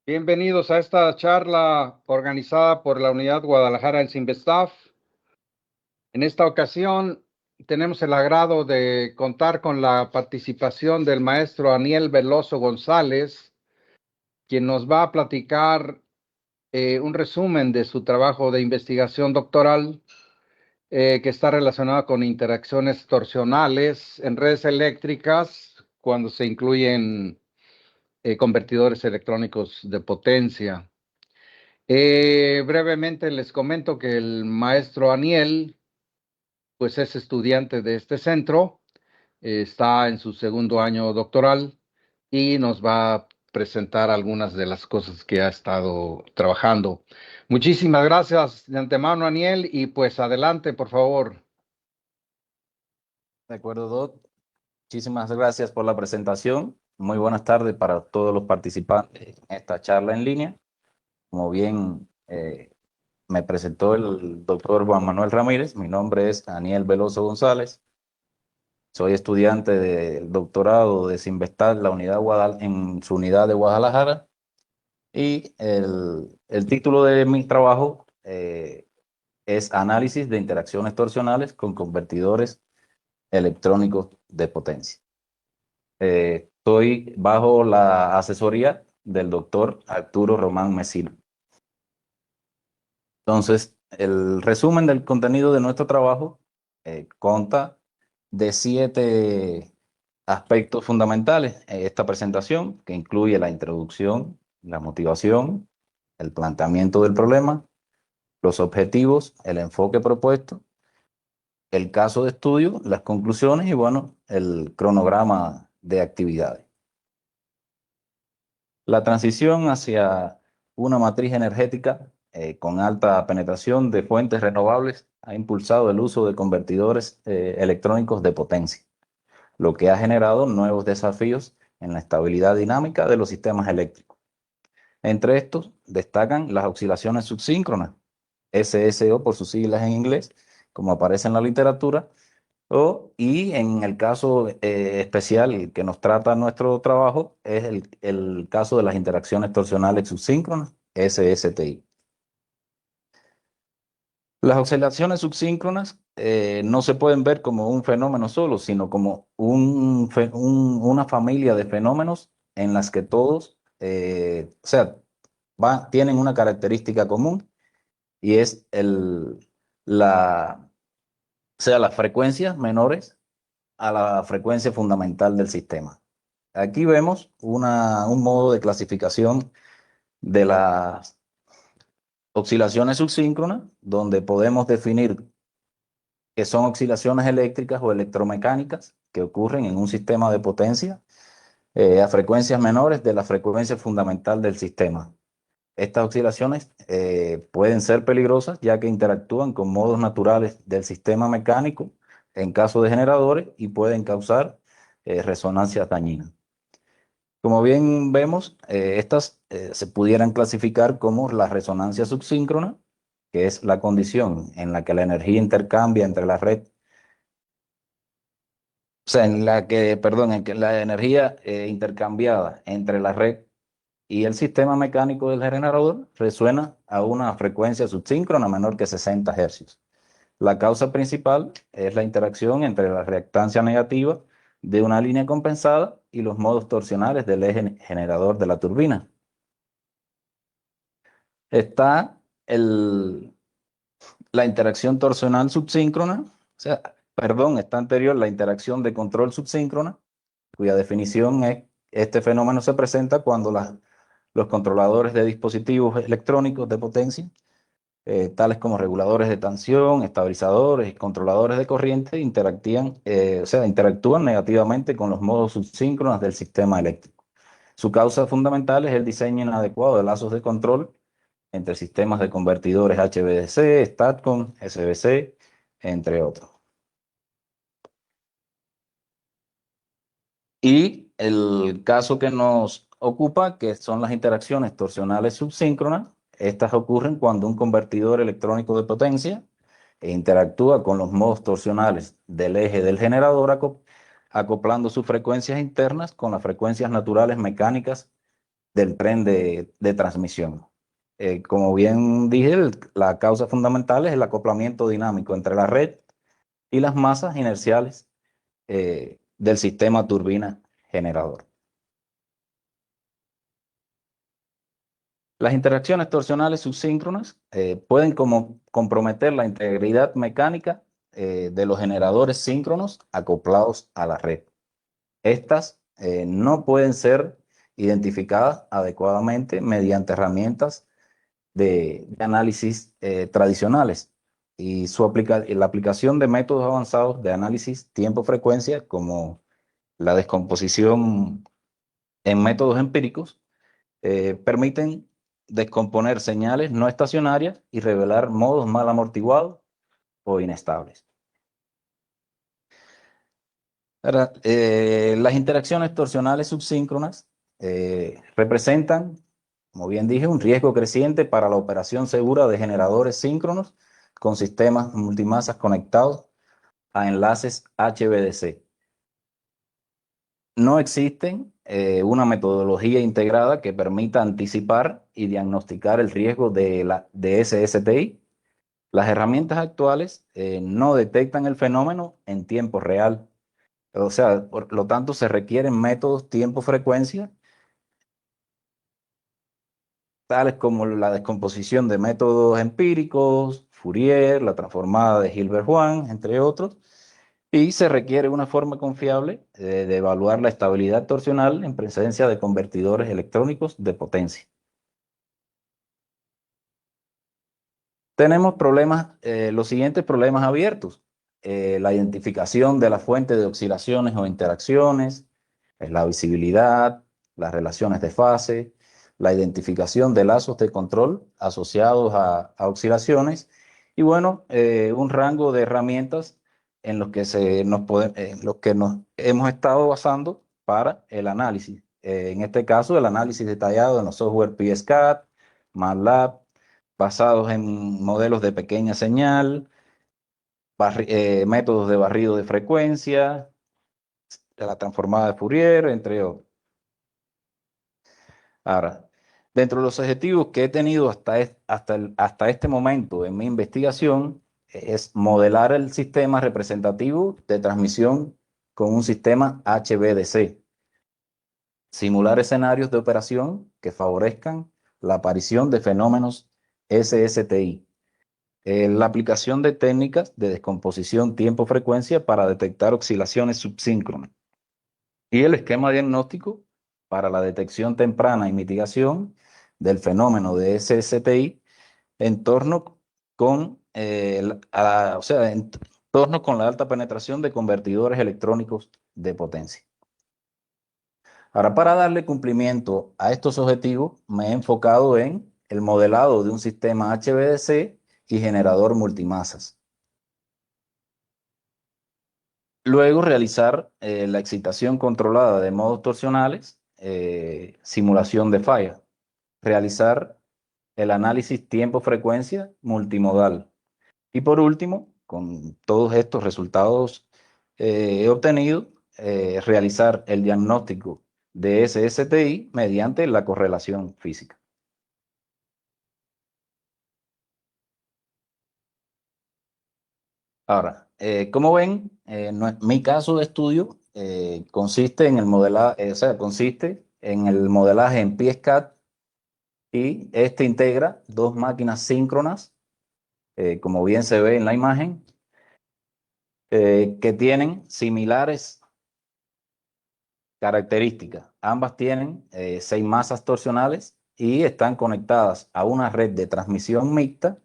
Bienvenidos a esta charla organizada por la Unidad Guadalajara del CIMBESTAF. En esta ocasión tenemos el agrado de contar con la participación del maestro Aniel Veloso González, quien nos va a platicar un resumen de su trabajo de investigación doctoral que está relacionado con interacciones torsionales en redes eléctricas cuando se incluyen convertidores electrónicos de potencia. Brevemente les comento que el maestro Aniel, pues es estudiante de este centro, está en su segundo año doctoral y nos va a presentar algunas de las cosas que ha estado trabajando. Muchísimas gracias de antemano, Aniel, y pues adelante, por favor. De acuerdo, Doc. Muchísimas gracias por la presentación. Muy buenas tardes para todos los participantes en esta charla en línea. Como bien me presentó el doctor Juan Manuel Ramírez, mi nombre es Aniel Veloso González. Soy estudiante del doctorado de Sinvestar en su unidad de Guadalajara. Y el título de mi trabajo es Análisis de interacciones torsionales con convertidores electrónicos de potencia. Estoy bajo la asesoría del doctor Arturo Román Mesina. Entonces, el resumen del contenido de nuestro trabajo consta de 7 aspectos fundamentales en esta presentación, que incluye la introducción, la motivación, el planteamiento del problema, los objetivos, el enfoque propuesto, el caso de estudio, las conclusiones y, bueno, el cronograma de actividades. La transición hacia una matriz energética con alta penetración de fuentes renovables ha impulsado el uso de convertidores electrónicos de potencia, lo que ha generado nuevos desafíos en la estabilidad dinámica de los sistemas eléctricos. Entre estos destacan las oscilaciones subsíncronas, SSO por sus siglas en inglés, como aparece en la literatura, y en el caso especial que nos trata nuestro trabajo es el caso de las interacciones torsionales subsíncronas, SSTI. Las oscilaciones subsíncronas no se pueden ver como un fenómeno solo, sino como una familia de fenómenos en las que todos tienen una característica común, y es las frecuencias menores a la frecuencia fundamental del sistema. Aquí vemos un modo de clasificación de las oscilaciones subsíncronas, donde podemos definir que son oscilaciones eléctricas o electromecánicas que ocurren en un sistema de potencia a frecuencias menores de la frecuencia fundamental del sistema. Estas oscilaciones pueden ser peligrosas, ya que interactúan con modos naturales del sistema mecánico en caso de generadores y pueden causar resonancias dañinas. Como bien vemos, estas se pudieran clasificar como la resonancia subsíncrona, que es la condición en la que la energía intercambia entre la red, en que la energía intercambiada entre la red y el sistema mecánico del generador resuena a una frecuencia subsíncrona menor que 60 Hz. La causa principal es la interacción entre la reactancia negativa de una línea compensada y los modos torsionales del eje generador de la turbina. Está la interacción torsional subsíncrona, está anterior la interacción de control subsíncrona, cuya definición es: este fenómeno se presenta cuando los controladores de dispositivos electrónicos de potencia, tales como reguladores de tensión, estabilizadores y controladores de corriente, interactúan negativamente con los modos subsíncronos del sistema eléctrico. Su causa fundamental es el diseño inadecuado de lazos de control entre sistemas de convertidores HVDC, STATCOM, SVC, entre otros. Y el caso que nos ocupa, que son las interacciones torsionales subsíncronas, estas ocurren cuando un convertidor electrónico de potencia interactúa con los modos torsionales del eje del generador, acoplando sus frecuencias internas con las frecuencias naturales mecánicas del tren de transmisión. Como bien dije, la causa fundamental es el acoplamiento dinámico entre la red y las masas inerciales del sistema turbina generador. Las interacciones torsionales subsíncronas pueden comprometer la integridad mecánica de los generadores síncronos acoplados a la red. Estas no pueden ser identificadas adecuadamente mediante herramientas de análisis tradicionales y la aplicación de métodos avanzados de análisis tiempo-frecuencia como la descomposición en métodos empíricos permiten descomponer señales no estacionarias y revelar modos mal amortiguados o inestables. Ahora, las interacciones torsionales subsíncronas representan, como bien dije, un riesgo creciente para la operación segura de generadores síncronos con sistemas multimasas conectados a enlaces HVDC. No existe una metodología integrada que permita anticipar y diagnosticar el riesgo de SSTI. Las herramientas actuales no detectan el fenómeno en tiempo real. O sea, por lo tanto, se requieren métodos tiempo-frecuencia, tales como la descomposición de métodos empíricos, Fourier, la transformada de Hilbert-Hwang, entre otros, y se requiere una forma confiable de evaluar la estabilidad torsional en presencia de convertidores electrónicos de potencia. Tenemos los siguientes problemas abiertos. La identificación de la fuente de oscilaciones o interacciones, la visibilidad, las relaciones de fase, la identificación de lazos de control asociados a oscilaciones y bueno, un rango de herramientas en los que, nos hemos estado basando para el análisis. En este caso, el análisis detallado en los software PSCAD, MATLAB, basados en modelos de pequeña señal, métodos de barrido de frecuencia, de la transformada de Fourier, entre otros. Ahora, dentro de los objetivos que he tenido hasta este momento en mi investigación, es modelar el sistema representativo de transmisión con un sistema HVDC, simular escenarios de operación que favorezcan la aparición de fenómenos SSTI, la aplicación de técnicas de descomposición tiempo-frecuencia para detectar oscilaciones subsíncronas y el esquema diagnóstico para la detección temprana y mitigación del fenómeno de SSTI en torno con, en torno con la alta penetración de convertidores electrónicos de potencia. Ahora, para darle cumplimiento a estos objetivos, me he enfocado en el modelado de un sistema HVDC y generador multimasas. Luego realizar la excitación controlada de modos torsionales, simulación de falla. Realizar el análisis tiempo-frecuencia multimodal. Y por último, con todos estos resultados obtenidos, realizar el diagnóstico de SSTI mediante la correlación física. Ahora, como ven, mi caso de estudio consiste en el consiste en el modelaje en PSCAD y este integra dos máquinas síncronas, como bien se ve en la imagen, que tienen similares características. Ambas tienen 6 masas torsionales y están conectadas a una red de transmisión mixta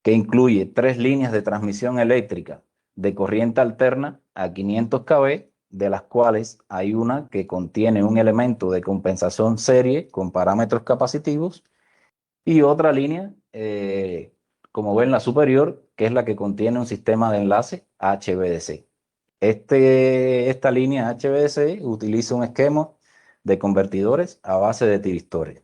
que incluye 3 líneas de transmisión eléctrica de corriente alterna a 500 kV, de las cuales hay una que contiene un elemento de compensación serie con parámetros capacitivos y otra línea, como ven la superior, que es la que contiene un sistema de enlace HVDC. Esta línea HVDC utiliza un esquema de convertidores a base de tiristores.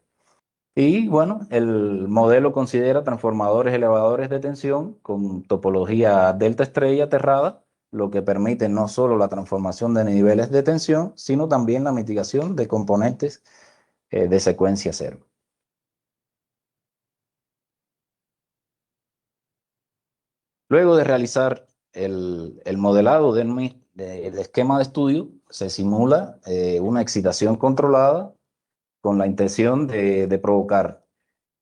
Y bueno, el modelo considera transformadores elevadores de tensión con topología delta estrella aterrada, lo que permite no solo la transformación de niveles de tensión, sino también la mitigación de componentes de secuencia cero. Luego de realizar el modelado del esquema de estudio, se simula una excitación controlada con la intención de provocar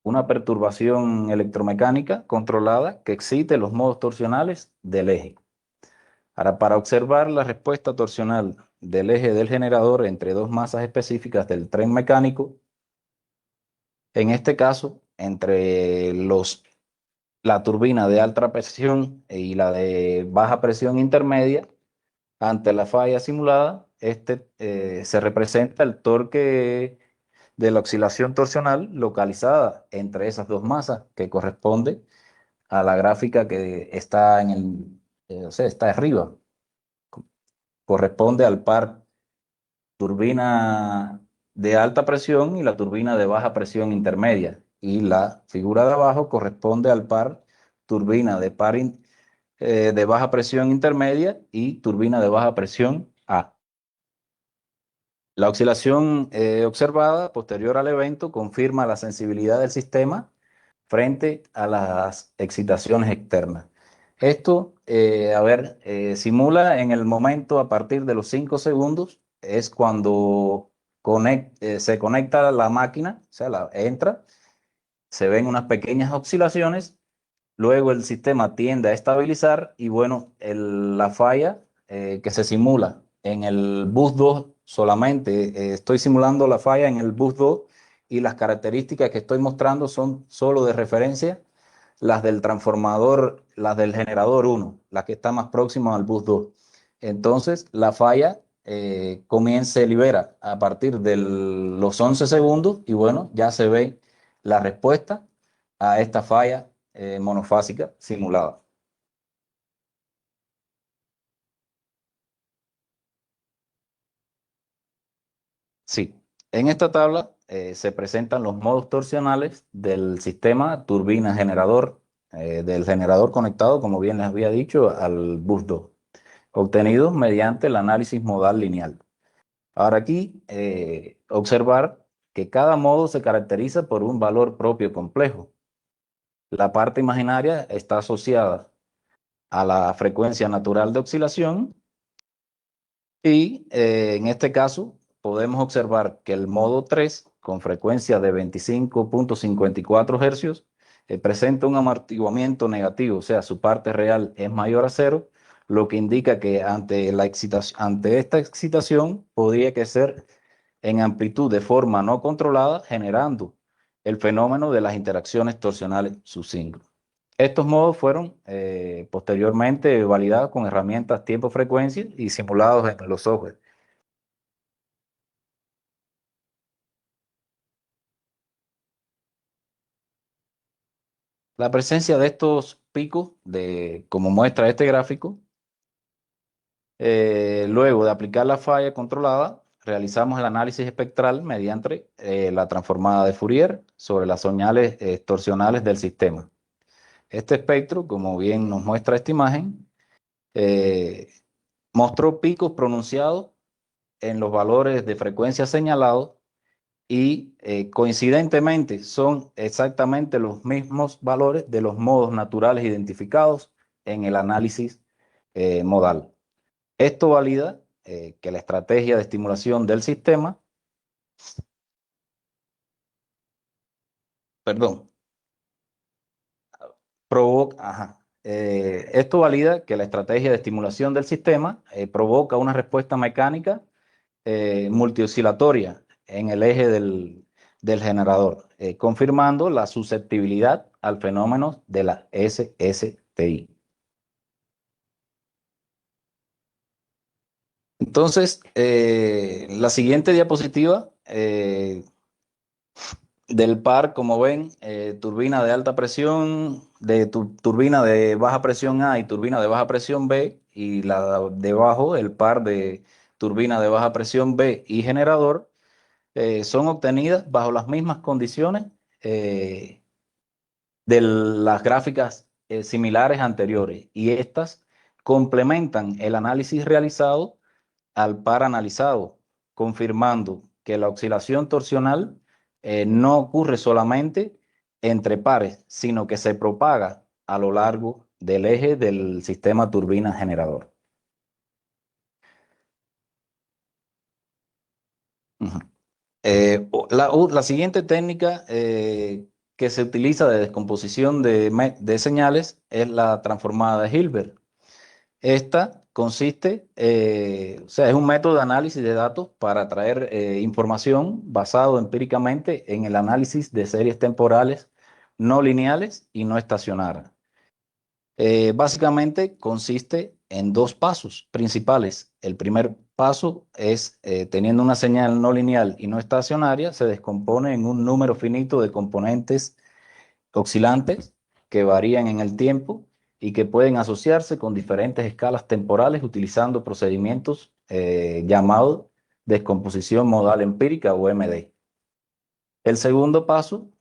una perturbación electromecánica controlada que excite los modos torsionales del eje. Ahora, para observar la respuesta torsional del eje del generador entre dos masas específicas del tren mecánico, en este caso, entre la turbina de alta presión y la de baja presión intermedia, ante la falla simulada, se representa el torque de la oscilación torsional localizada entre esas dos masas, que corresponde a la gráfica que está o sea, está arriba. Corresponde al par turbina de alta presión y la turbina de baja presión intermedia. Y la figura de abajo corresponde al par turbina de baja presión intermedia y turbina de baja presión A. La oscilación observada posterior al evento confirma la sensibilidad del sistema frente a las excitaciones externas. Esto, simula en el momento a partir de los 5 segundos, es cuando se conecta la máquina, o sea, entra, se ven unas pequeñas oscilaciones, luego el sistema tiende a estabilizar y bueno, la falla que se simula en el bus 2 solamente, estoy simulando la falla en el bus 2 y las características que estoy mostrando son solo de referencia las del transformador, las del generador 1, las que está más próxima al bus 2. Entonces, la falla se libera a partir de los 11 segundos y bueno, ya se ve la respuesta a esta falla monofásica simulada. Sí, en esta tabla se presentan los modos torsionales del sistema turbina-generador, del generador conectado, como bien les había dicho, al bus 2, obtenidos mediante el análisis modal lineal. Ahora aquí, observar que cada modo se caracteriza por un valor propio complejo. La parte imaginaria está asociada a la frecuencia natural de oscilación y en este caso podemos observar que el modo 3 con frecuencia de 25.54 Hz presenta un amortiguamiento negativo, o sea, su parte real es mayor a cero, lo que indica que ante esta excitación podría ser en amplitud de forma no controlada, generando el fenómeno de las interacciones torsionales subsíncronas. Estos modos fueron posteriormente validados con herramientas tiempo-frecuencia y simulados en los software. La presencia de estos picos, como muestra este gráfico, luego de aplicar la falla controlada, realizamos el análisis espectral mediante la transformada de Fourier sobre las señales torsionales del sistema. Este espectro, como bien nos muestra esta imagen, mostró picos pronunciados en los valores de frecuencia señalados y coincidentemente son exactamente los mismos valores de los modos naturales identificados en el análisis modal. Esto valida que la estrategia de estimulación del sistema, esto valida que la estrategia de estimulación del sistema provoca una respuesta mecánica multioscilatoria en el eje del generador, confirmando la susceptibilidad al fenómeno de la SSTI. Entonces, la siguiente diapositiva del par, como ven, turbina de alta presión, turbina de baja presión A y turbina de baja presión B, y la debajo, el par de turbina de baja presión B y generador, son obtenidas bajo las mismas condiciones de las gráficas similares anteriores, y estas complementan el análisis realizado al par analizado, confirmando que la oscilación torsional no ocurre solamente entre pares, sino que se propaga a lo largo del eje del sistema turbina generador. Ujú. La siguiente técnica que se utiliza de descomposición de señales es la transformada de Hilbert. Esta consiste, o sea, es un método de análisis de datos para traer información basado empíricamente en el análisis de series temporales no lineales y no estacionarias. Básicamente consiste en dos pasos principales. El primer paso es, teniendo una señal no lineal y no estacionaria, se descompone en un número finito de componentes oscilantes que varían en el tiempo y que pueden asociarse con diferentes escalas temporales utilizando procedimientos llamados descomposición modal empírica o MD. El segundo paso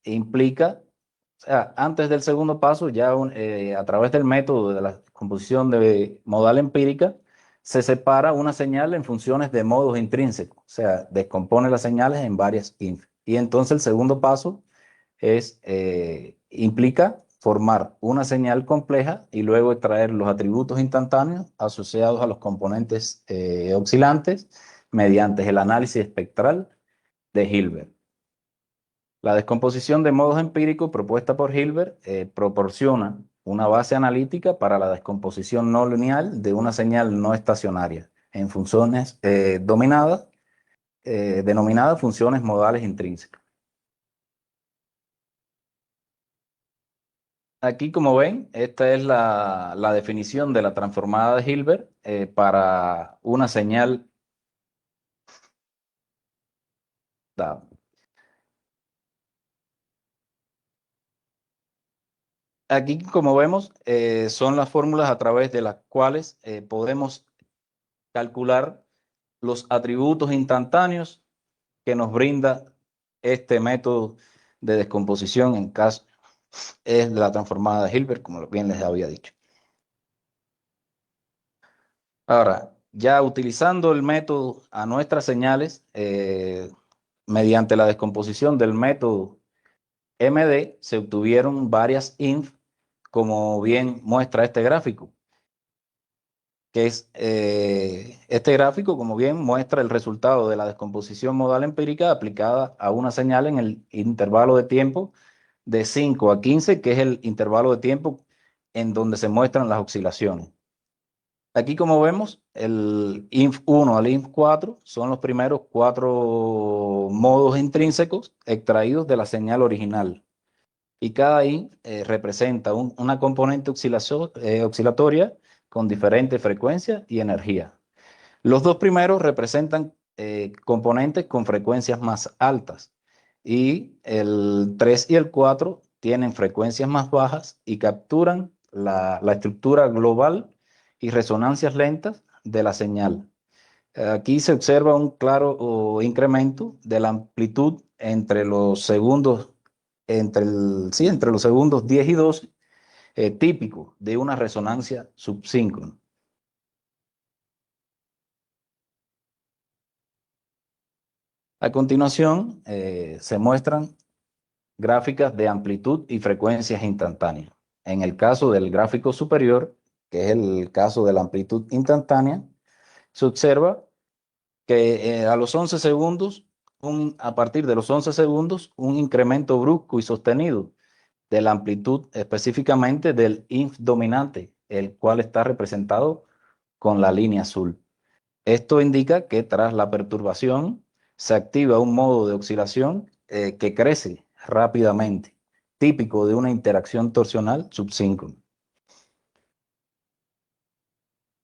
implica, o sea, antes del segundo paso, ya a través del método de la composición de modal empírica, se separa una señal en funciones de modos intrínsecos, o sea, descompone las señales en varias inf. Y entonces el segundo paso implica formar una señal compleja y luego extraer los atributos instantáneos asociados a los componentes oscilantes mediante el análisis espectral de Hilbert. La descomposición de modos empíricos propuesta por Hilbert proporciona una base analítica para la descomposición no lineal de una señal no estacionaria en funciones denominadas funciones modales intrínsecas. Aquí, como ven, esta es la definición de la transformada de Hilbert para una señal dada. Aquí, como vemos, son las fórmulas a través de las cuales podemos calcular los atributos instantáneos que nos brinda este método de descomposición en caso es la transformada de Hilbert, como bien les había dicho. Ahora, ya utilizando el método a nuestras señales, mediante la descomposición del método MD, se obtuvieron varias inf, como bien muestra este gráfico, que es este gráfico, como bien muestra el resultado de la descomposición modal empírica aplicada a una señal en el intervalo de tiempo de 5 a 15, que es el intervalo de tiempo en donde se muestran las oscilaciones. Aquí, como vemos, el inf1 al inf4 son los primeros 4 modos intrínsecos extraídos de la señal original. Y cada inf representa una componente oscilatoria con diferente frecuencia y energía. Los dos primeros representan componentes con frecuencias más altas y el 3 y el 4 tienen frecuencias más bajas y capturan la estructura global y resonancias lentas de la señal. Aquí se observa un claro incremento de la amplitud entre los segundos, entre los segundos 10 y 12, típico de una resonancia subsíncrona. A continuación, se muestran gráficas de amplitud y frecuencias instantáneas. En el caso del gráfico superior, que es el caso de la amplitud instantánea, se observa que a los 11 segundos, a partir de los 11 segundos, un incremento brusco y sostenido de la amplitud específicamente del inf dominante, el cual está representado con la línea azul. Esto indica que tras la perturbación se activa un modo de oscilación que crece rápidamente, típico de una interacción torsional subsíncrona.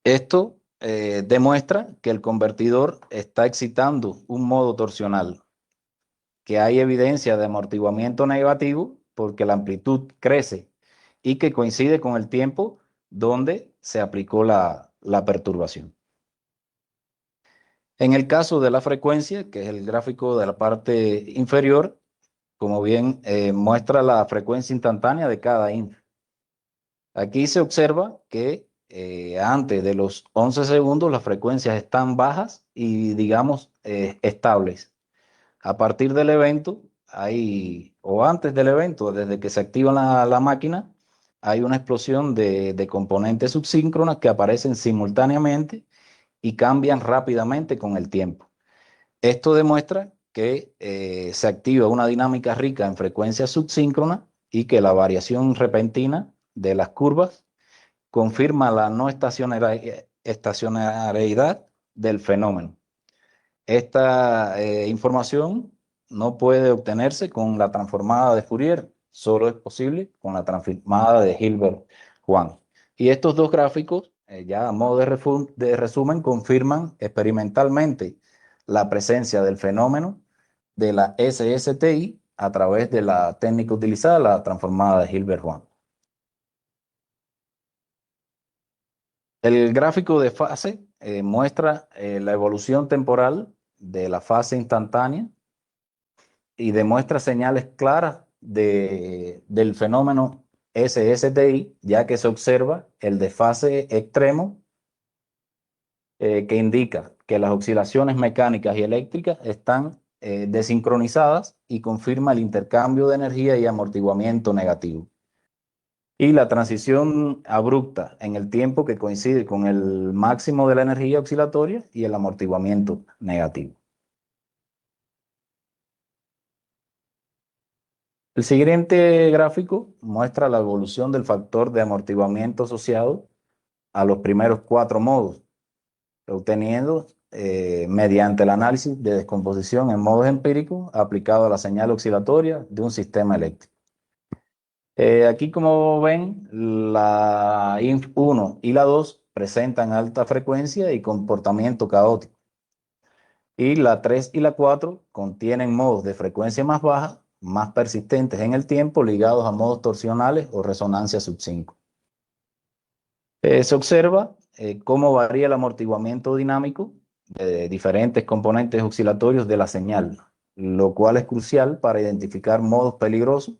Esto demuestra que el convertidor está excitando un modo torsional, que hay evidencia de amortiguamiento negativo porque la amplitud crece y que coincide con el tiempo donde se aplicó la perturbación. En el caso de la frecuencia, que es el gráfico de la parte inferior, como bien muestra la frecuencia instantánea de cada inf. Aquí se observa que antes de los 11 segundos las frecuencias están bajas y, digamos, estables. A partir del evento, o antes del evento, desde que se activa la máquina, hay una explosión de componentes subsíncronas que aparecen simultáneamente y cambian rápidamente con el tiempo. Esto demuestra que se activa una dinámica rica en frecuencias subsíncronas y que la variación repentina de las curvas confirma la no estacionariedad del fenómeno. Esta información no puede obtenerse con la transformada de Fourier, solo es posible con la transformada de Hilbert-Hwang. Y estos dos gráficos, ya a modo de resumen, confirman experimentalmente la presencia del fenómeno de la SSTI a través de la técnica utilizada, la transformada de Hilbert-Hwang. El gráfico de fase muestra la evolución temporal de la fase instantánea y demuestra señales claras del fenómeno SSTI, ya que se observa el desfase extremo que indica que las oscilaciones mecánicas y eléctricas están desincronizadas y confirma el intercambio de energía y amortiguamiento negativo. Y la transición abrupta en el tiempo que coincide con el máximo de la energía oscilatoria y el amortiguamiento negativo. El siguiente gráfico muestra la evolución del factor de amortiguamiento asociado a los primeros 4 modos, obteniendo mediante el análisis de descomposición en modos empíricos aplicado a la señal oscilatoria de un sistema eléctrico. Aquí, como ven, la INF1 y la 2 presentan alta frecuencia y comportamiento caótico. Y la 3 y la 4 contienen modos de frecuencia más baja, más persistentes en el tiempo, ligados a modos torsionales o resonancia sub 5. Se observa cómo varía el amortiguamiento dinámico de diferentes componentes oscilatorios de la señal, lo cual es crucial para identificar modos peligrosos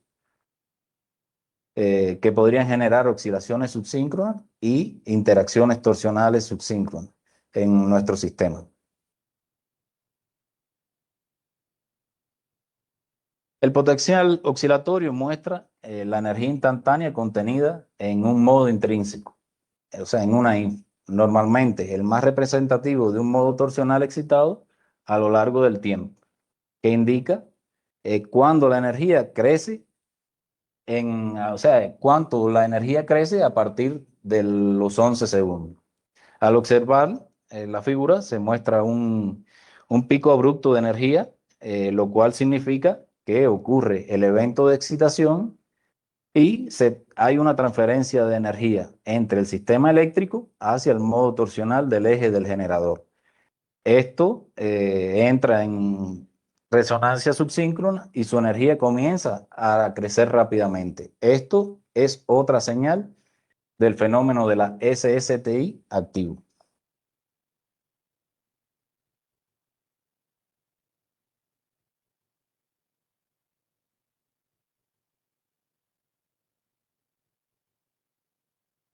que podrían generar oscilaciones subsíncronas y interacciones torsionales subsíncronas en nuestro sistema. El potencial oscilatorio muestra la energía instantánea contenida en un modo intrínseco, o sea, en una INF. Normalmente el más representativo de un modo torsional excitado a lo largo del tiempo, que indica cuándo la energía crece o sea, cuánto la energía crece a partir de los 11 segundos. Al observar la figura se muestra un pico abrupto de energía, lo cual significa que ocurre el evento de excitación y hay una transferencia de energía entre el sistema eléctrico hacia el modo torsional del eje del generador. Esto entra en resonancia subsíncrona y su energía comienza a crecer rápidamente. Esto es otra señal del fenómeno de la SSTI activo.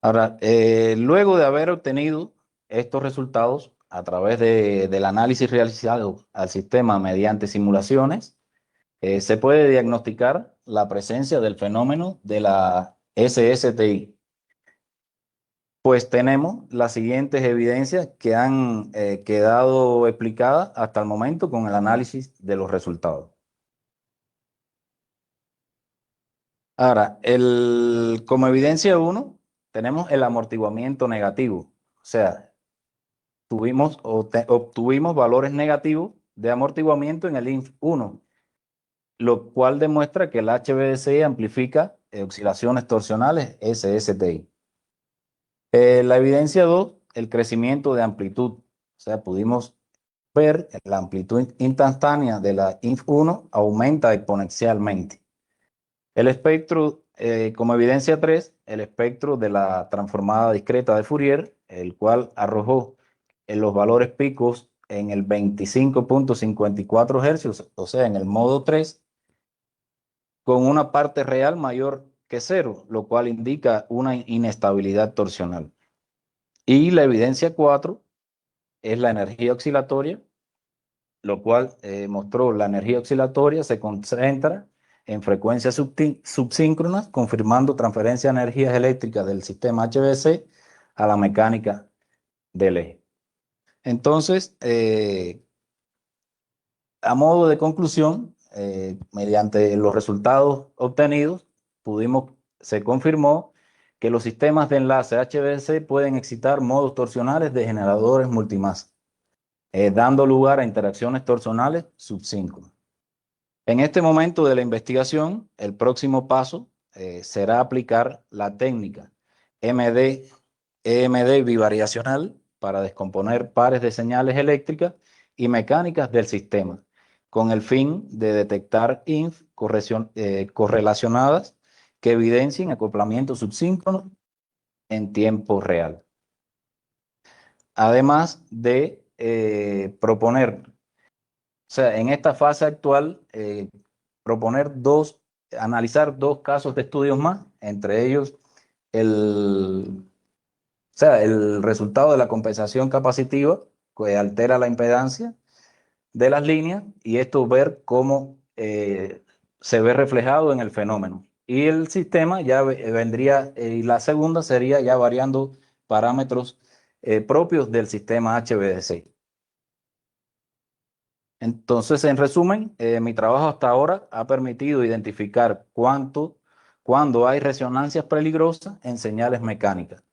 Ahora, luego de haber obtenido estos resultados a través del análisis realizado al sistema mediante simulaciones, se puede diagnosticar la presencia del fenómeno de la SSTI. Pues tenemos las siguientes evidencias que han quedado explicadas hasta el momento con el análisis de los resultados. Ahora, como evidencia 1, tenemos el amortiguamiento negativo. O sea, obtuvimos valores negativos de amortiguamiento en el INF1, lo cual demuestra que el HVDC amplifica oscilaciones torsionales SSTI. La evidencia 2, el crecimiento de amplitud. O sea, pudimos ver la amplitud instantánea de la INF1 aumenta exponencialmente. El espectro, como evidencia 3, el espectro de la transformada discreta de Fourier, el cual arrojó en los valores picos en el 25.54 Hz, o sea, en el modo 3, con una parte real mayor que 0, lo cual indica una inestabilidad torsional. Y la evidencia 4 es la energía oscilatoria, lo cual mostró la energía oscilatoria se concentra en frecuencias subsíncronas, confirmando transferencia de energías eléctricas del sistema HVDC a la mecánica del eje. Entonces, a modo de conclusión, mediante los resultados obtenidos, se confirmó que los sistemas de enlace HVDC pueden excitar modos torsionales de generadores multimasa, dando lugar a interacciones torsionales subsíncronas. En este momento de la investigación, el próximo paso será aplicar la técnica EMD bivariacional para descomponer pares de señales eléctricas y mecánicas del sistema, con el fin de detectar INF correlacionadas que evidencien acoplamiento subsíncrono en tiempo real. Además de proponer, o sea, en esta fase actual, analizar dos casos de estudios más, entre ellos el resultado de la compensación capacitiva que altera la impedancia de las líneas y esto ver cómo se ve reflejado en el fenómeno. Y el sistema ya vendría, y la segunda sería ya variando parámetros propios del sistema HVDC. Entonces, en resumen, mi trabajo hasta ahora ha permitido identificar cuando hay resonancias peligrosas en señales mecánicas.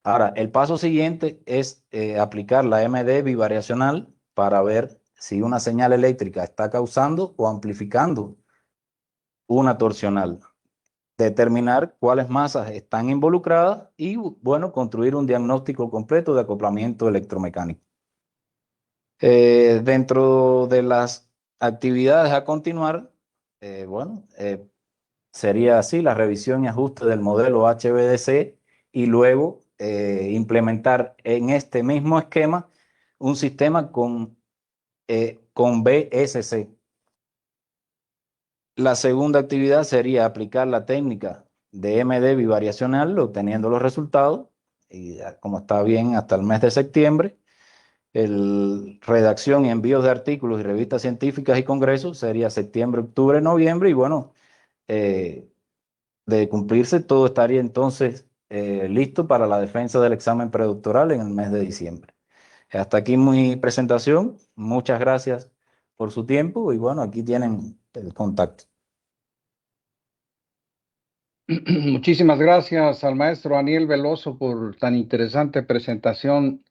Ahora, el paso siguiente es aplicar la MD bivariacional para ver si una señal eléctrica está causando o amplificando una torsional. Determinar cuáles masas están involucradas y, bueno, construir un diagnóstico completo de acoplamiento electromecánico. Dentro de las actividades a continuar, sería así la revisión y ajuste del modelo HVDC y luego implementar en este mismo esquema un sistema con BSC. La segunda actividad sería aplicar la técnica de MD bivariacional, obteniendo los resultados, y como está bien hasta el mes de septiembre, redacción y envíos de artículos y revistas científicas y congresos sería septiembre, octubre, noviembre, y bueno, de cumplirse todo estaría entonces listo para la defensa del examen predoctoral en el mes de diciembre. Hasta aquí mi presentación. Muchas gracias por su tiempo y bueno, aquí tienen el contacto. Muchísimas gracias al maestro Aniel Veloso por tan interesante presentación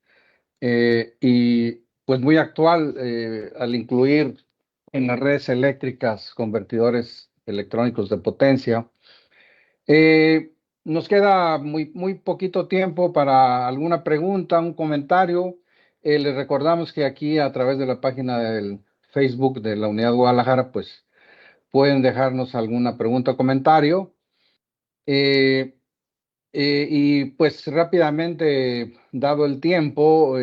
y pues muy actual al incluir en las redes eléctricas convertidores electrónicos de potencia. Nos queda muy poquito tiempo para alguna pregunta, un comentario. Les recordamos que aquí a través de la página del Facebook de la Unidad Guadalajara, pues pueden dejarnos alguna pregunta o comentario. Y pues rápidamente, dado el tiempo,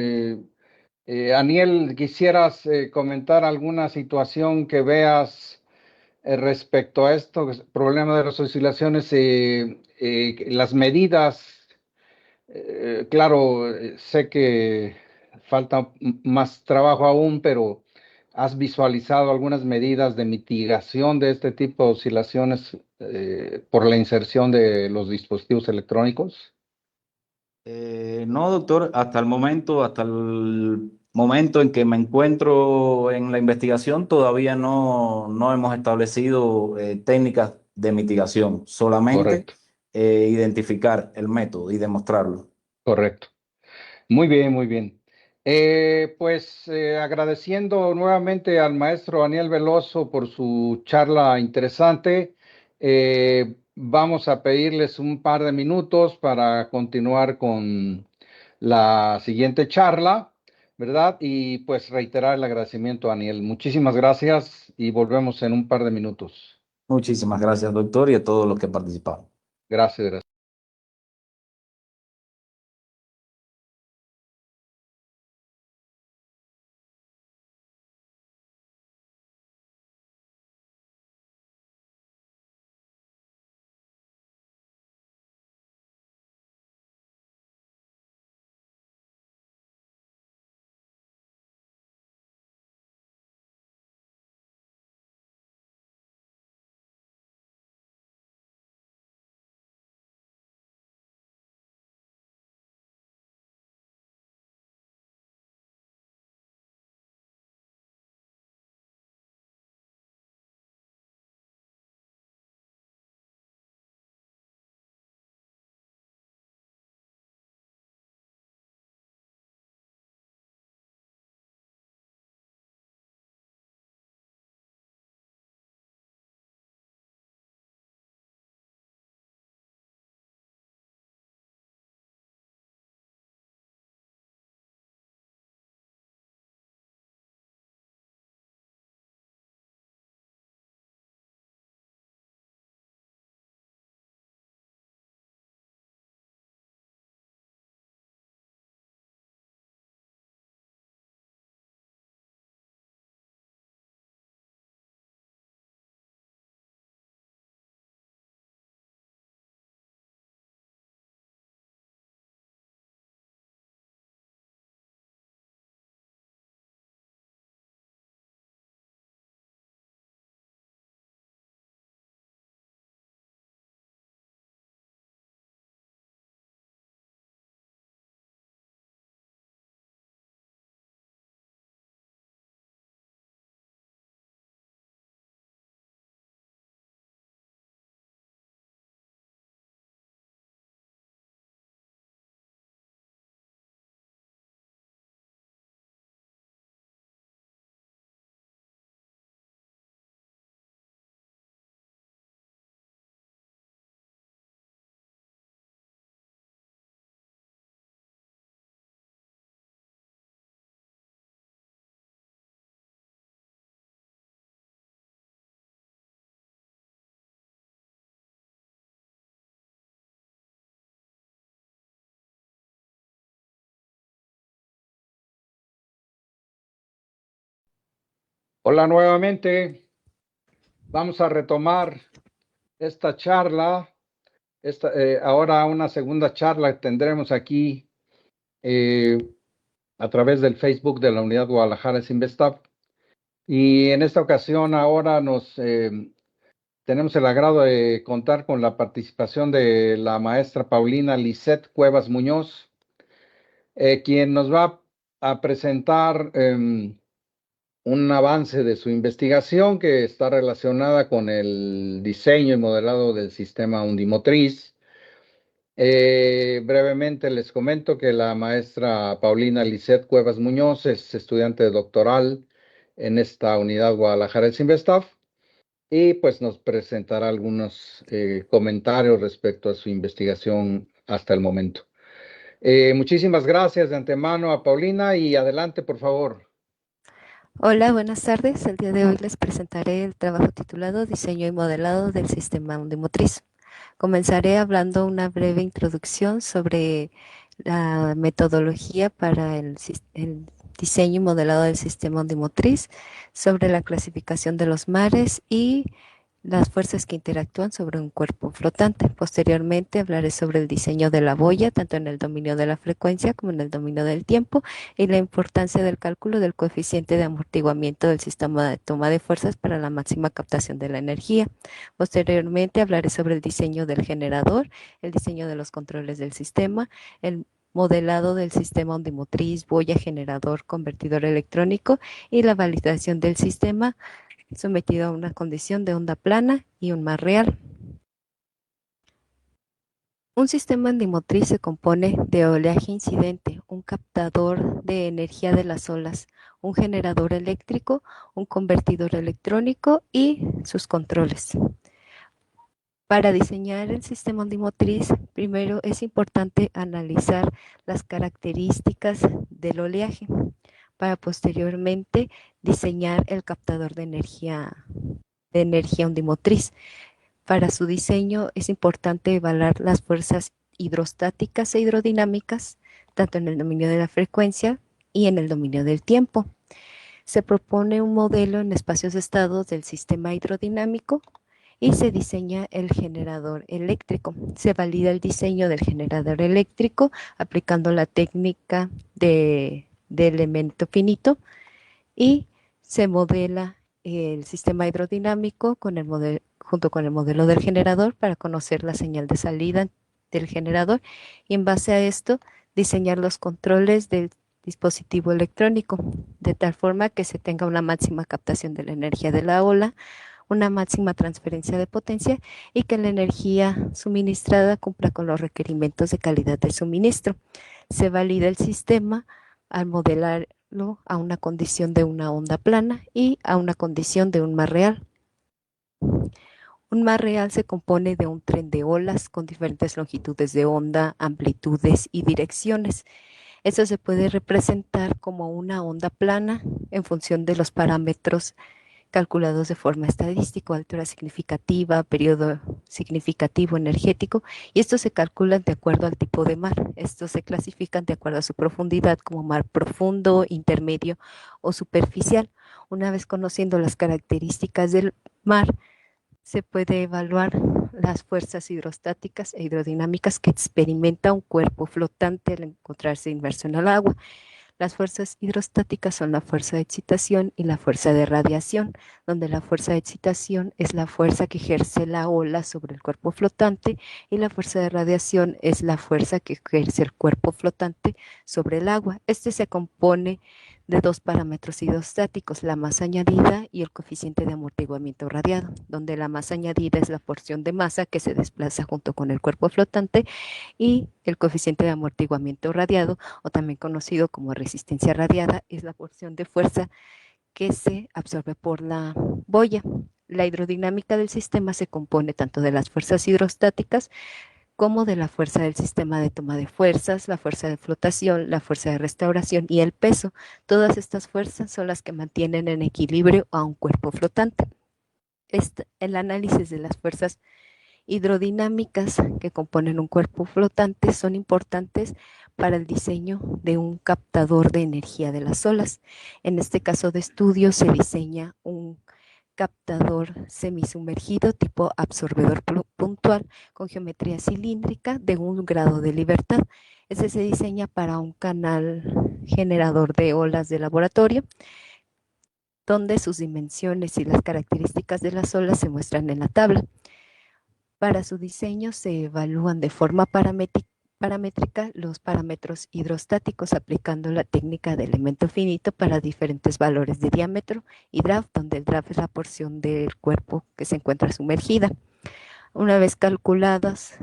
Aniel, ¿quisieras comentar alguna situación que veas respecto a esto, problema de las oscilaciones, las medidas? Claro, sé que falta más trabajo aún, pero ¿has visualizado algunas medidas de mitigación de este tipo de oscilaciones por la inserción de los dispositivos electrónicos? No, doctor, hasta el momento en que me encuentro en la investigación, todavía no hemos establecido técnicas de mitigación, solamente Correcto, identificar el método y demostrarlo. correcto. Muy bien, muy bien. Pues agradeciendo nuevamente al maestro Daniel Veloso por su charla interesante, vamos a pedirles un par de minutos para continuar con la siguiente charla, ¿verdad? Y pues reiterar el agradecimiento a Daniel. Muchísimas gracias y volvemos en un par de minutos. Muchísimas gracias, doctor, y a todos los que participaron. Gracias, gracias. Hola nuevamente. Vamos a retomar esta charla. Ahora una segunda charla que tendremos aquí a través del Facebook de la Unidad Guadalajara Sinvestav. Y en esta ocasión ahora tenemos el agrado de contar con la participación de la maestra Paulina Lisset Cuevas Muñoz, quien nos va a presentar un avance de su investigación que está relacionada con el diseño y modelado del sistema undimotriz. Brevemente les comento que la maestra Paulina Lisset Cuevas Muñoz es estudiante doctoral en esta unidad Guadalajara del Sinvestav y pues nos presentará algunos comentarios respecto a su investigación hasta el momento. Muchísimas gracias de antemano a Paulina y adelante, por favor. Hola, buenas tardes. El día de hoy les presentaré el trabajo titulado Diseño y modelado del sistema undimotriz. Comenzaré hablando una breve introducción sobre la metodología para el diseño y modelado del sistema undimotriz, sobre la clasificación de los mares y las fuerzas que interactúan sobre un cuerpo flotante. Posteriormente hablaré sobre el diseño de la boya, tanto en el dominio de la frecuencia como en el dominio del tiempo, y la importancia del cálculo del coeficiente de amortiguamiento del sistema de toma de fuerzas para la máxima captación de la energía. Posteriormente hablaré sobre el diseño del generador, el diseño de los controles del sistema, el modelado del sistema undimotriz, boya, generador, convertidor electrónico y la validación del sistema sometido a una condición de onda plana y un mar real. Un sistema undimotriz se compone de oleaje incidente, un captador de energía de las olas, un generador eléctrico, un convertidor electrónico y sus controles. Para diseñar el sistema undimotriz, primero es importante analizar las características del oleaje para posteriormente diseñar el captador de energía undimotriz. Para su diseño es importante evaluar las fuerzas hidrostáticas e hidrodinámicas, tanto en el dominio de la frecuencia y en el dominio del tiempo. Se propone un modelo en espacios de estados del sistema hidrodinámico y se diseña el generador eléctrico. Se valida el diseño del generador eléctrico aplicando la técnica de elemento finito y se modela el sistema hidrodinámico junto con el modelo del generador para conocer la señal de salida del generador y en base a esto diseñar los controles del dispositivo electrónico de tal forma que se tenga una máxima captación de la energía de la ola, una máxima transferencia de potencia y que la energía suministrada cumpla con los requerimientos de calidad del suministro. Se valida el sistema al modelarlo a una condición de una onda plana y a una condición de un mar real. Un mar real se compone de un tren de olas con diferentes longitudes de onda, amplitudes y direcciones. Esto se puede representar como una onda plana en función de los parámetros calculados de forma estadística, altura significativa, periodo significativo energético, y estos se calculan de acuerdo al tipo de mar. Estos se clasifican de acuerdo a su profundidad como mar profundo, intermedio o superficial. Una vez conociendo las características del mar, se puede evaluar las fuerzas hidrostáticas e hidrodinámicas que experimenta un cuerpo flotante al encontrarse inmerso en el agua. Las fuerzas hidrostáticas son la fuerza de excitación y la fuerza de radiación, donde la fuerza de excitación es la fuerza que ejerce la ola sobre el cuerpo flotante y la fuerza de radiación es la fuerza que ejerce el cuerpo flotante sobre el agua. Este se compone de dos parámetros hidrostáticos, la masa añadida y el coeficiente de amortiguamiento radiado, donde la masa añadida es la porción de masa que se desplaza junto con el cuerpo flotante y el coeficiente de amortiguamiento radiado, o también conocido como resistencia radiada, es la porción de fuerza que se absorbe por la boya. La hidrodinámica del sistema se compone tanto de las fuerzas hidrostáticas como de la fuerza del sistema de toma de fuerzas, la fuerza de flotación, la fuerza de restauración y el peso. Todas estas fuerzas son las que mantienen en equilibrio a un cuerpo flotante. El análisis de las fuerzas hidrodinámicas que componen un cuerpo flotante son importantes para el diseño de un captador de energía de las olas. En este caso de estudio se diseña un captador semisumergido tipo absorbedor puntual con geometría cilíndrica de 1 grado de libertad. Este se diseña para un canal generador de olas de laboratorio, donde sus dimensiones y las características de las olas se muestran en la tabla. Para su diseño se evalúan de forma paramétrica los parámetros hidrostáticos aplicando la técnica de elemento finito para diferentes valores de diámetro y draft, donde el draft es la porción del cuerpo que se encuentra sumergida. Una vez calculadas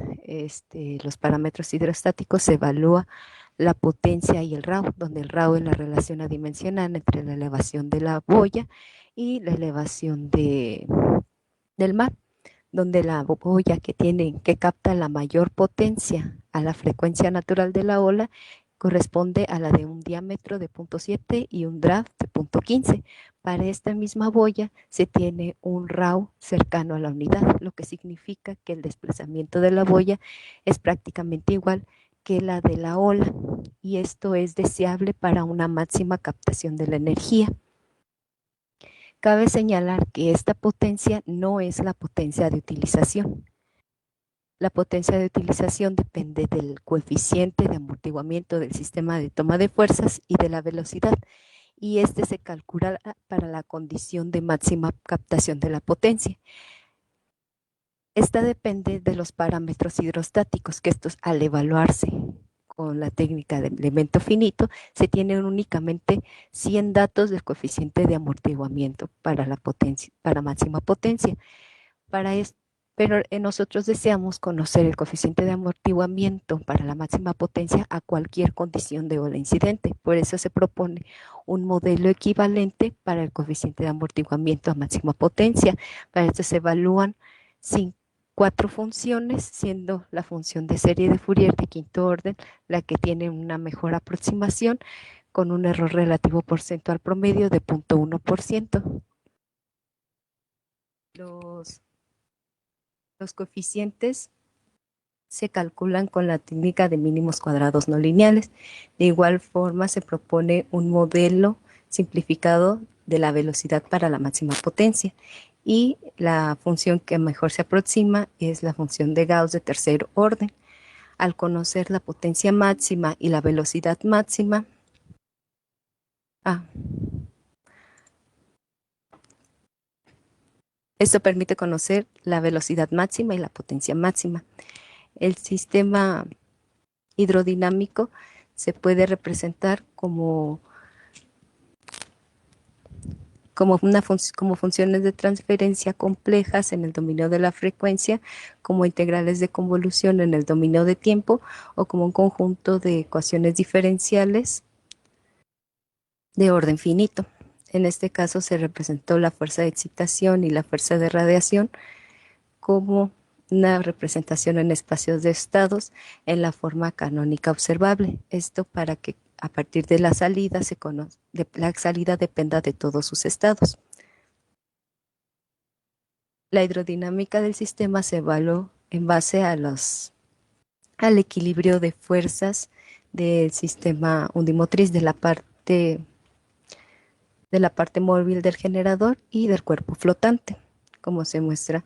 los parámetros hidrostáticos, se evalúa la potencia y el RAW, donde el RAW es la relación adimensional entre la elevación de la boya y la elevación del mar, donde la boya que capta la mayor potencia a la frecuencia natural de la ola corresponde a la de un diámetro de 0.7 y un draft de 0.15. Para esta misma boya se tiene un RAW cercano a la unidad, lo que significa que el desplazamiento de la boya es prácticamente igual que la de la ola, y esto es deseable para una máxima captación de la energía. Cabe señalar que esta potencia no es la potencia de utilización. La potencia de utilización depende del coeficiente de amortiguamiento del sistema de toma de fuerzas y de la velocidad, y este se calcula para la condición de máxima captación de la potencia. Esta depende de los parámetros hidrostáticos, que estos, al evaluarse con la técnica de elemento finito, se tienen únicamente 100 datos del coeficiente de amortiguamiento para la potencia, para máxima potencia. Pero nosotros deseamos conocer el coeficiente de amortiguamiento para la máxima potencia a cualquier condición de ola incidente. Por eso se propone un modelo equivalente para el coeficiente de amortiguamiento a máxima potencia. Para esto se evalúan 4 funciones, siendo la función de serie de Fourier de quinto orden la que tiene una mejor aproximación, con un error relativo porcentual promedio de 0.1%. Los coeficientes se calculan con la técnica de mínimos cuadrados no lineales. De igual forma, se propone un modelo simplificado de la velocidad para la máxima potencia, y la función que mejor se aproxima es la función de Gauss de tercer orden. Al conocer la potencia máxima y la velocidad máxima, esto permite conocer la velocidad máxima y la potencia máxima. El sistema hidrodinámico se puede representar como funciones de transferencia complejas en el dominio de la frecuencia, como integrales de convolución en el dominio de tiempo, o como un conjunto de ecuaciones diferenciales de orden finito. En este caso se representó la fuerza de excitación y la fuerza de radiación como una representación en espacios de estados en la forma canónica observable. Esto para que a partir de la salida la salida dependa de todos sus estados. La hidrodinámica del sistema se evaluó en base al equilibrio de fuerzas del sistema undimotriz de la parte móvil del generador y del cuerpo flotante, como se muestra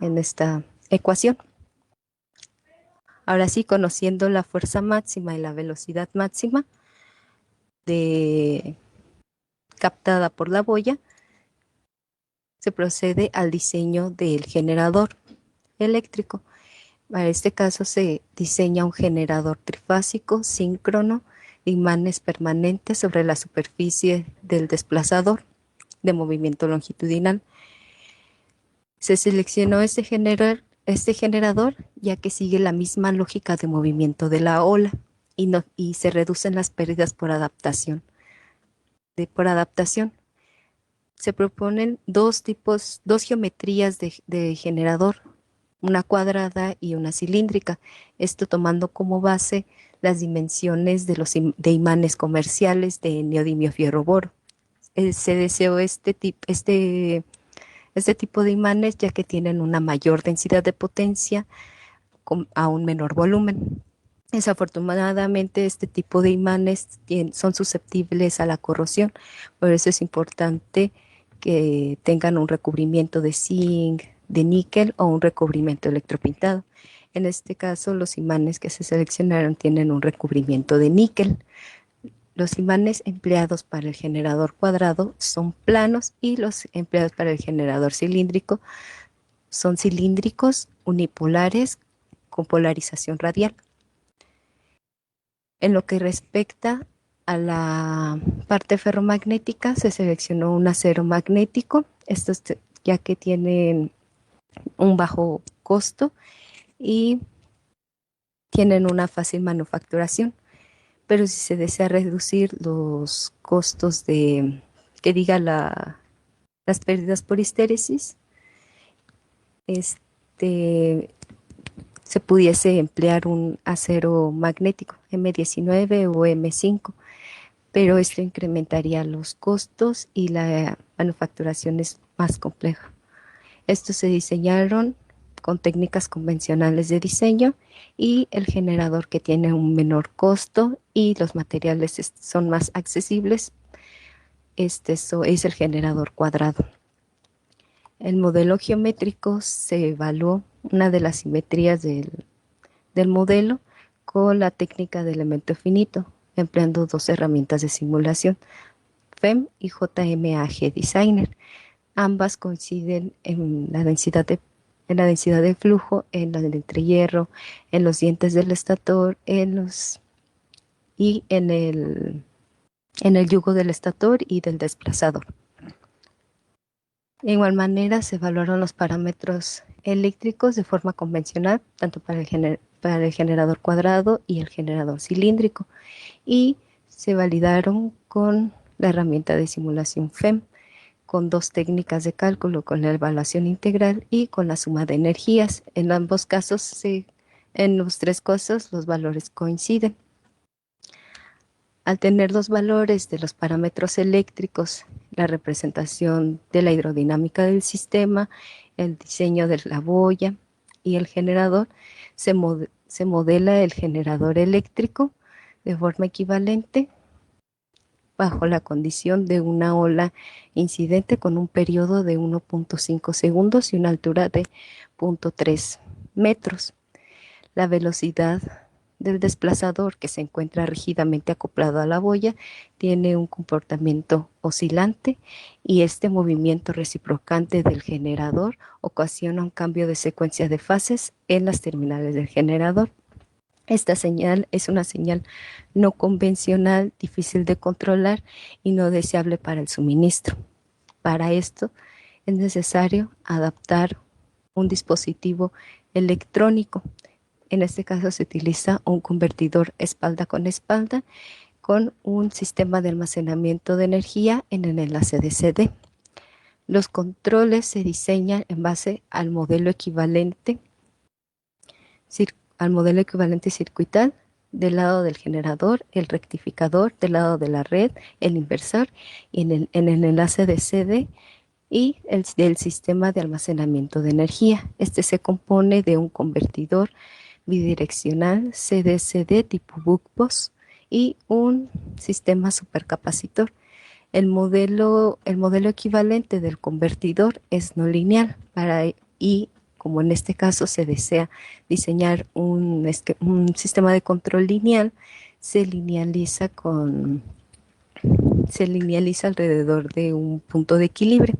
en esta ecuación. Ahora sí, conociendo la fuerza máxima y la velocidad máxima captada por la boya, se procede al diseño del generador eléctrico. Para este caso se diseña un generador trifásico síncrono de imanes permanentes sobre la superficie del desplazador de movimiento longitudinal. Se seleccionó este generador ya que sigue la misma lógica de movimiento de la ola y se reducen las pérdidas por adaptación. Se proponen dos geometrías de generador, una cuadrada y una cilíndrica, esto tomando como base las dimensiones de imanes comerciales de neodimio fierro boro. Se deseó este Este tipo de imanes, ya que tienen una mayor densidad de potencia a un menor volumen. Desafortunadamente, este tipo de imanes son susceptibles a la corrosión, por eso es importante que tengan un recubrimiento de zinc, de níquel o un recubrimiento electropintado. En este caso, los imanes que se seleccionaron tienen un recubrimiento de níquel. Los imanes empleados para el generador cuadrado son planos y los empleados para el generador cilíndrico son cilíndricos unipolares con polarización radial. En lo que respecta a la parte ferromagnética, se seleccionó un acero magnético, estos ya que tienen un bajo costo y tienen una fácil manufacturación. Pero si se desea reducir los costos de, que diga las pérdidas por histéresis, se pudiese emplear un acero magnético M19 o M5, pero esto incrementaría los costos y la manufacturación es más compleja. Estos se diseñaron con técnicas convencionales de diseño y el generador que tiene un menor costo y los materiales son más accesibles, es el generador cuadrado. El modelo geométrico se evaluó una de las simetrías del modelo con la técnica de elemento finito, empleando dos herramientas de simulación, FEM y JMAG Designer. Ambas coinciden en la densidad de flujo, en la del entrehierro, en los dientes del estator, y en el yugo del estator y del desplazador. De igual manera, se evaluaron los parámetros eléctricos de forma convencional, tanto para el generador cuadrado y el generador cilíndrico, y se validaron con la herramienta de simulación FEM, con dos técnicas de cálculo, con la evaluación integral y con la suma de energías. En ambos casos, en los tres casos, los valores coinciden. Al tener dos valores de los parámetros eléctricos, la representación de la hidrodinámica del sistema, el diseño de la boya y el generador, se modela el generador eléctrico de forma equivalente bajo la condición de una ola incidente con un periodo de 1.5 segundos y una altura de 0.3 metros. La velocidad del desplazador, que se encuentra rígidamente acoplado a la boya, tiene un comportamiento oscilante y este movimiento reciprocante del generador ocasiona un cambio de secuencia de fases en las terminales del generador. Esta señal es una señal no convencional, difícil de controlar y no deseable para el suministro. Para esto es necesario adaptar un dispositivo electrónico. En este caso se utiliza un convertidor espalda con espalda con un sistema de almacenamiento de energía en el enlace de CD. Los controles se diseñan en base al modelo equivalente circuital del lado del generador, el rectificador del lado de la red, el inversor y en el enlace de CD y del sistema de almacenamiento de energía. Este se compone de un convertidor bidireccional CD-CD tipo buck-bus y un sistema supercapacitor. El modelo equivalente del convertidor es no lineal y como en este caso se desea diseñar un sistema de control lineal, se linealiza alrededor de un punto de equilibrio.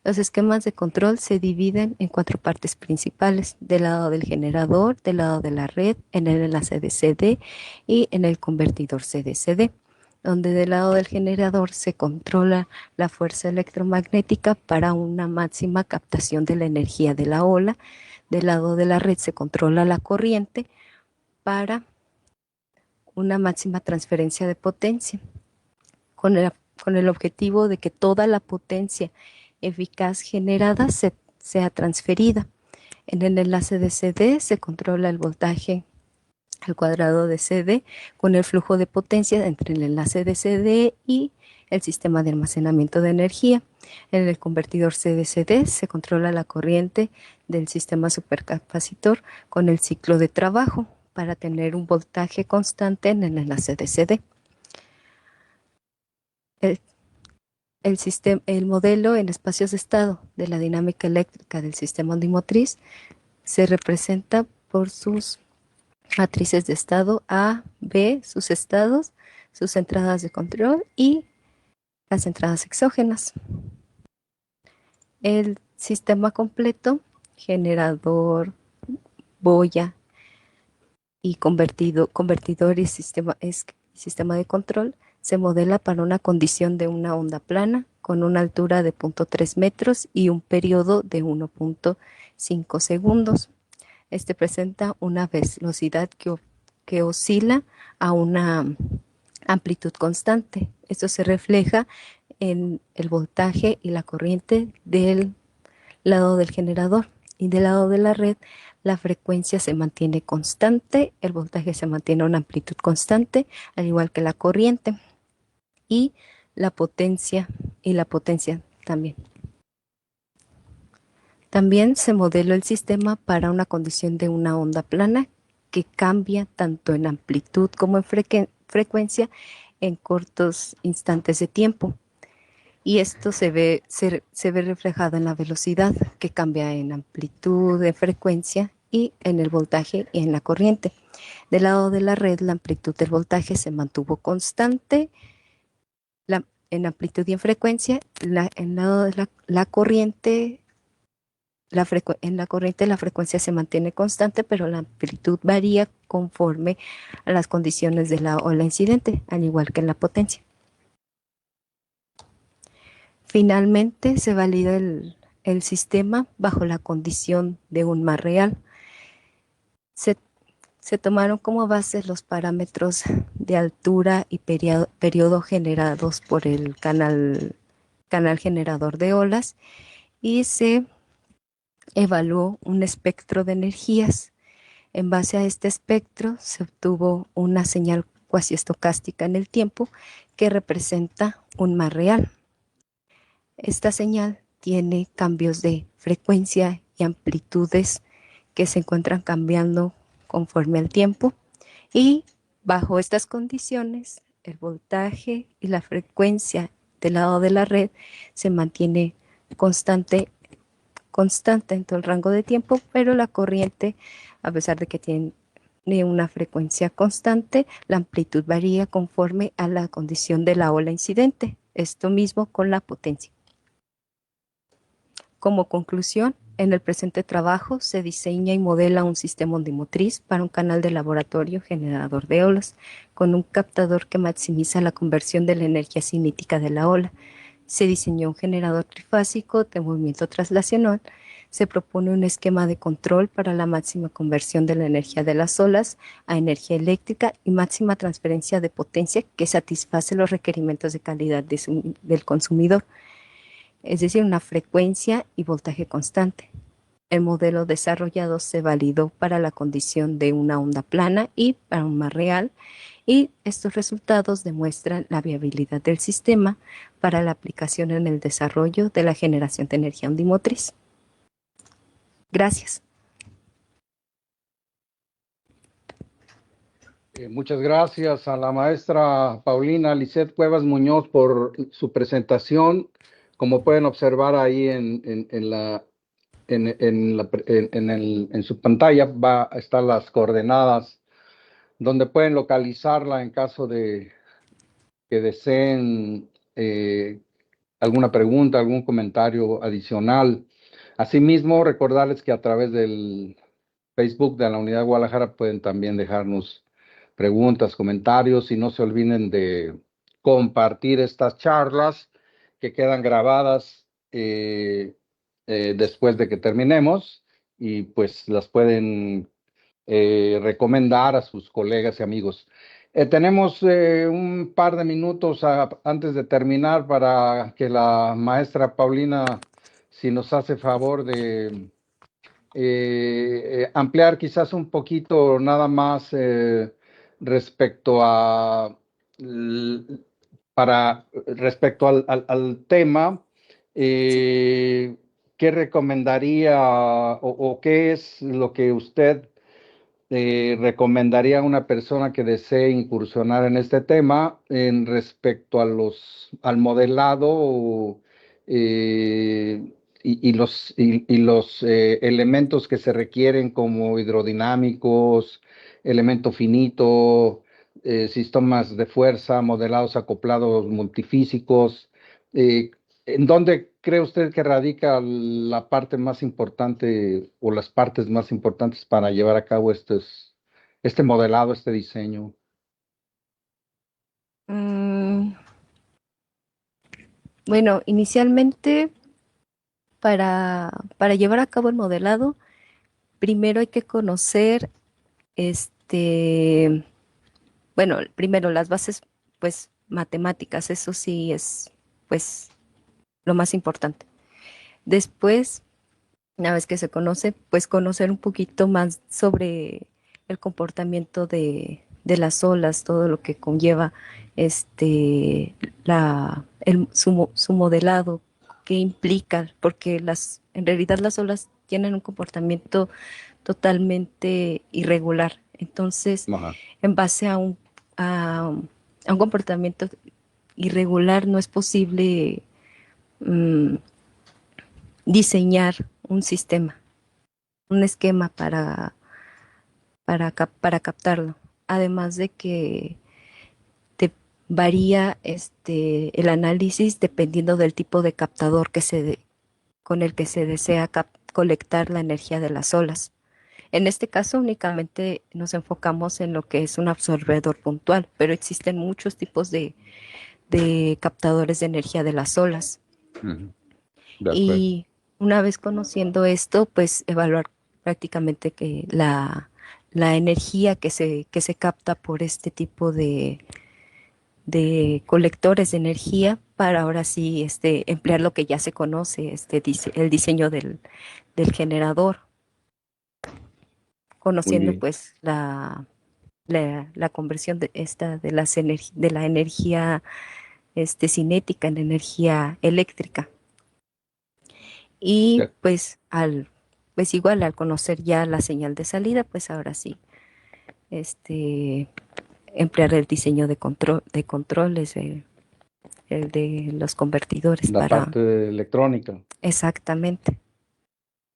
Los esquemas de control se dividen en 4 partes principales: del lado del generador, del lado de la red, en el enlace de CD y en el convertidor CD-CD, donde del lado del generador se controla la fuerza electromagnética para una máxima captación de la energía de la ola. Del lado de la red se controla la corriente para una máxima transferencia de potencia, con el objetivo de que toda la potencia eficaz generada sea transferida. En el enlace de CD se controla el voltaje al cuadrado de CD con el flujo de potencia entre el enlace de CD y el sistema de almacenamiento de energía. En el convertidor CD-CD se controla la corriente del sistema supercapacitor con el ciclo de trabajo para tener un voltaje constante en el enlace de CD. El modelo en espacios de estado de la dinámica eléctrica del sistema ondimotriz se representa por sus matrices de estado A, B, sus estados, sus entradas de control y las entradas exógenas. El sistema completo, generador, boya y convertidor y sistema de control, se modela para una condición de una onda plana con una altura de 0.3 metros y un periodo de 1.5 segundos. Este presenta una velocidad que oscila a una amplitud constante. Esto se refleja en el voltaje y la corriente del lado del generador, y del lado de la red la frecuencia se mantiene constante, el voltaje se mantiene a una amplitud constante, al igual que la corriente, y la potencia también. También se modeló el sistema para una condición de una onda plana que cambia tanto en amplitud como en frecuencia en cortos instantes de tiempo. Y esto se ve reflejado en la velocidad, que cambia en amplitud, en frecuencia y en el voltaje y en la corriente. Del lado de la red, la amplitud del voltaje se mantuvo constante en amplitud y en frecuencia. En el lado de la corriente, en la corriente la frecuencia se mantiene constante, pero la amplitud varía conforme a las condiciones de la ola incidente, al igual que en la potencia. Finalmente, se valida el sistema bajo la condición de un mar real. Se tomaron como base los parámetros de altura y periodo generados por el canal generador de olas, y se evaluó un espectro de energías. En base a este espectro se obtuvo una señal cuasi estocástica en el tiempo que representa un mar real. Esta señal tiene cambios de frecuencia y amplitudes que se encuentran cambiando conforme al tiempo, y bajo estas condiciones el voltaje y la frecuencia del lado de la red se mantiene constante en todo el rango de tiempo, pero la corriente, a pesar de que tiene una frecuencia constante, la amplitud varía conforme a la condición de la ola incidente. Esto mismo con la potencia. Como conclusión, en el presente trabajo se diseña y modela un sistema ondimotriz para un canal de laboratorio generador de olas, con un captador que maximiza la conversión de la energía cinética de la ola. Se diseñó un generador trifásico de movimiento traslacional. Se propone un esquema de control para la máxima conversión de la energía de las olas a energía eléctrica y máxima transferencia de potencia que satisface los requerimientos de calidad del consumidor, es decir, una frecuencia y voltaje constante. El modelo desarrollado se validó para la condición de una onda plana y para un mar real, y estos resultados demuestran la viabilidad del sistema para la aplicación en el desarrollo de la generación de energía ondimotriz. Gracias. Muchas gracias a la maestra Paulina Lisset Cuevas Muñoz por su presentación. Como pueden observar ahí en su pantalla va a estar las coordenadas donde pueden localizarla en caso de que deseen alguna pregunta, algún comentario adicional. Asimismo, recordarles que a través del Facebook de la Unidad Guadalajara pueden también dejarnos preguntas, comentarios, y no se olviden de compartir estas charlas que quedan grabadas después de que terminemos, y pues las pueden recomendar a sus colegas y amigos. Tenemos un par de minutos antes de terminar para que la maestra Paulina, si nos hace favor de ampliar quizás un poquito nada más respecto a respecto al tema, ¿qué recomendaría o qué es lo que usted recomendaría a una persona que desee incursionar en este tema en respecto a al modelado y los elementos que se requieren como hidrodinámicos, elemento finito, sistemas de fuerza, modelados acoplados multifísicos? eh, ¿En dónde cree usted que radica la parte más importante o las partes más importantes para llevar a cabo este modelado, este diseño? Bueno, inicialmente para llevar a cabo el modelado, primero hay que conocer, bueno, primero las bases, pues, matemáticas, eso sí es, pues, lo más importante. Después, una vez que se conoce, pues conocer un poquito más sobre el comportamiento de las olas, todo lo que conlleva su modelado, qué implica, porque en realidad las olas tienen un comportamiento totalmente irregular. Entonces, Ajá. en base a un comportamiento irregular, no es posible mm, diseñar un sistema, un esquema para captarlo. Además de que varía el análisis dependiendo del tipo de captador con el que se desea colectar la energía de las olas. En este caso únicamente nos enfocamos en lo que es un absorbedor puntual, pero existen muchos tipos de captadores de energía de las olas. Ujú. De acuerdo. Y una vez conociendo esto, pues evaluar prácticamente que la energía que se capta por este tipo de colectores de energía para ahora sí emplear lo que ya se conoce, el diseño del generador, Muy conociendo bien. pues la conversión de la energía cinética en energía eléctrica. Y Ya. pues igual al conocer ya la señal de salida, pues ahora sí, emplear el diseño de controles, el de los convertidores La parte electrónica. exactamente,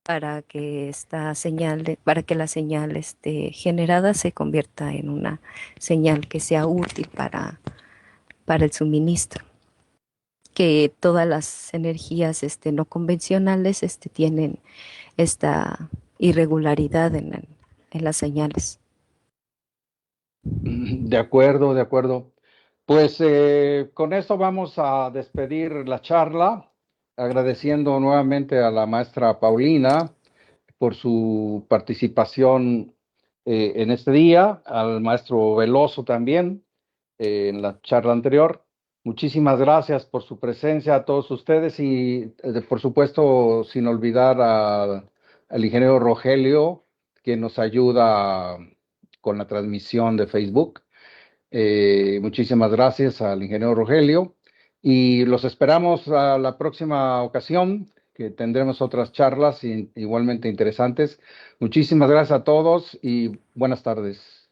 para que la señal generada se convierta en una señal que sea útil para el suministro. Que todas las energías no convencionales tienen esta irregularidad en las señales. De acuerdo, de acuerdo. Pues con esto vamos a despedir la charla, agradeciendo nuevamente a la maestra Paulina por su participación en este día, al maestro Veloso también en la charla anterior. Muchísimas gracias por su presencia a todos ustedes y por supuesto sin olvidar al ingeniero Rogelio, que nos ayuda con la transmisión de Facebook. Muchísimas gracias al ingeniero Rogelio y los esperamos a la próxima ocasión, que tendremos otras charlas igualmente interesantes. Muchísimas gracias a todos y buenas tardes.